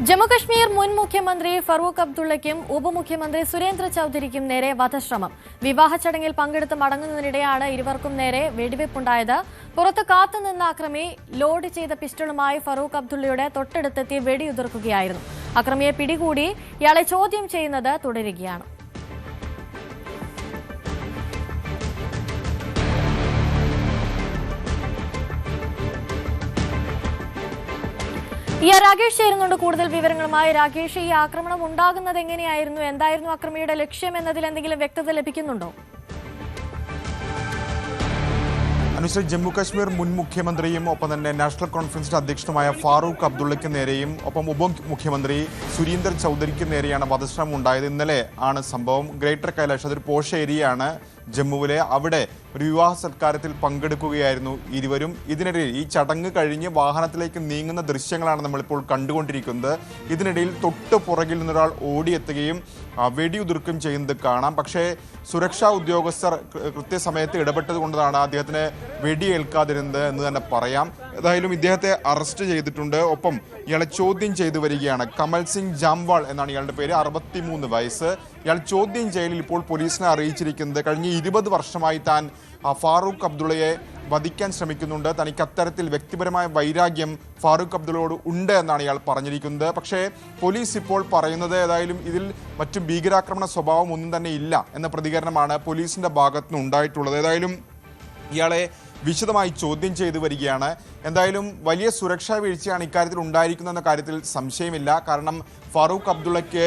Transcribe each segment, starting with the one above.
ജമ്മുകശ്മീർ മുൻ മുഖ്യമന്ത്രി ഫറൂഖ് അബ്ദുള്ളയ്ക്കും ഉപമുഖ്യമന്ത്രി സുരേന്ദ്ര ചൌധരിക്കും നേരെ വധശ്രമം. വിവാഹ ചടങ്ങിൽ പങ്കെടുത്ത് മടങ്ങുന്നതിനിടെയാണ് ഇരുവർക്കും നേരെ വെടിവെപ്പുണ്ടായത്. പുറത്ത് കാത്തുനിന്ന അക്രമി ലോഡ് ചെയ്ത പിസ്റ്റളുമായി ഫറൂഖ് അബ്ദുള്ളയുടെ തൊട്ടടുത്തെത്തി വെടിയുതിർക്കുകയായിരുന്നു. അക്രമിയെ പിടികൂടി ഇയാളെ ചോദ്യം ചെയ്യുന്നത് തുടരുകയാണ്. രാകേഷ് ചേരുന്നുണ്ട് കൂടുതൽ വിവരങ്ങളുമായി. രാകേഷ്, ഈ ആക്രമണം ഉണ്ടാകുന്നത് എങ്ങനെയായിരുന്നു? എന്തായിരുന്നു അക്രമിയുടെ ലക്ഷ്യം എന്നതിൽ എന്തെങ്കിലും വ്യക്തത ലഭിക്കുന്നുണ്ടോ? അനുശ്രീ, ജമ്മുകാശ്മീർ മുൻ മുഖ്യമന്ത്രിയും ഒപ്പം തന്നെ നാഷണൽ കോൺഫറൻസിന്റെ അധ്യക്ഷനുമായ ഫാറൂഖ് അബ്ദുള്ളയ്ക്ക് നേരെയും ഒപ്പം ഉപമുഖ്യമന്ത്രി സുരേന്ദ്ര ചൌധരിക്ക് നേരെയാണ് വധശ്രമം ഉണ്ടായത്. ഇന്നലെ ആണ് സംഭവം. ഗ്രേറ്റർ കൈലാഷ്, അതൊരു പോഷ് ഏരിയയാണ് ജമ്മുവിലെ. അവിടെ ഒരു വിവാഹ സൽക്കാരത്തിൽ പങ്കെടുക്കുകയായിരുന്നു ഇരുവരും. ഇതിനിടയിൽ ഈ ചടങ്ങ് കഴിഞ്ഞ് വാഹനത്തിലേക്ക് നീങ്ങുന്ന ദൃശ്യങ്ങളാണ് നമ്മളിപ്പോൾ കണ്ടുകൊണ്ടിരിക്കുന്നത്. ഇതിനിടയിൽ തൊട്ട് പുറകിൽ നിന്നൊരാൾ ഓടിയെത്തുകയും വെടിയുതിർക്കുകയും ചെയ്യുന്നത് കാണാം. പക്ഷേ സുരക്ഷാ ഉദ്യോഗസ്ഥർ കൃത്യസമയത്ത് ഇടപെട്ടത് കൊണ്ടാണ് അദ്ദേഹത്തിന് വെടിയേൽക്കാതിരുന്നത് എന്ന് തന്നെ പറയാം. ഏതായാലും ഇദ്ദേഹത്തെ അറസ്റ്റ് ചെയ്തിട്ടുണ്ട്. ഒപ്പം ഇയാളെ ചോദ്യം ചെയ്തു വരികയാണ്. കമൽ സിംഗ് ജാംവാൾ എന്നാണ് ഇയാളുടെ പേര്. 63 വയസ്സ്. ഇയാൾ ചോദ്യം ചെയ്യലിൽ ഇപ്പോൾ പോലീസിനെ അറിയിച്ചിരിക്കുന്നത് കഴിഞ്ഞ 20 വർഷമായി താൻ ഫാറൂഖ് അബ്ദുള്ളയെ വധിക്കാൻ ശ്രമിക്കുന്നുണ്ട്. തനിക്ക് അത്തരത്തിൽ വ്യക്തിപരമായ വൈരാഗ്യം ഫാറൂഖ് അബ്ദുള്ളയോട് ഉണ്ട് എന്നാണ് ഇയാൾ പറഞ്ഞിരിക്കുന്നത്. പക്ഷേ പോലീസ് ഇപ്പോൾ പറയുന്നത് ഏതായാലും ഇതിൽ മറ്റു ഭീകരാക്രമണ സ്വഭാവം ഒന്നും തന്നെ ഇല്ല എന്ന പ്രതികരണമാണ് പോലീസിന്റെ ഭാഗത്തുനിന്ന് ഉണ്ടായിട്ടുള്ളത്. ഏതായാലും ഇയാളെ വിശദമായി ചോദ്യം ചെയ്തു വരികയാണ്. എന്തായാലും വലിയ സുരക്ഷാ വീഴ്ചയാണ് ഇക്കാര്യത്തിൽ ഉണ്ടായിരിക്കുന്നതെന്ന കാര്യത്തിൽ സംശയമില്ല. കാരണം ഫാറൂഖ് അബ്ദുള്ളയ്ക്ക്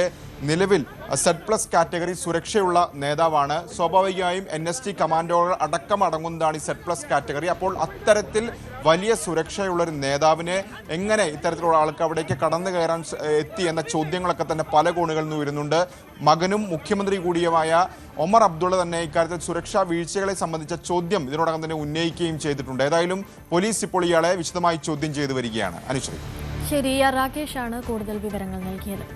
നിലവിൽ Z+ കാറ്റഗറി സുരക്ഷയുള്ള നേതാവാണ്. സ്വാഭാവികമായും NST കമാൻഡോകൾ അടക്കം അടങ്ങുന്നതാണ് ഈ Z+ കാറ്റഗറി. അപ്പോൾ അത്തരത്തിൽ വലിയ സുരക്ഷയുള്ളൊരു നേതാവിനെ എങ്ങനെ ഇത്തരത്തിലുള്ള ആൾക്ക് അവിടേക്ക് കടന്നു കയറാൻ എത്തി എന്ന ചോദ്യങ്ങളൊക്കെ തന്നെ പല കോണുകളിൽ നിന്ന് വരുന്നുണ്ട്. മകനും മുഖ്യമന്ത്രി കൂടിയുമായ ഒമർ അബ്ദുള്ള തന്നെ ഇക്കാര്യത്തിൽ സുരക്ഷാ വീഴ്ചകളെ സംബന്ധിച്ച ചോദ്യം ഇതിനോടകം തന്നെ ഉന്നയിക്കുകയും ചെയ്തിട്ടുണ്ട്. ഏതായാലും പോലീസ് ഇപ്പോൾ ഇയാളെ വിശദമായി ചോദ്യം ചെയ്തു വരികയാണ്. അനുശ്രീ, ശരി, രാകേഷാണ് കൂടുതൽ വിവരങ്ങൾ നൽകിയത്.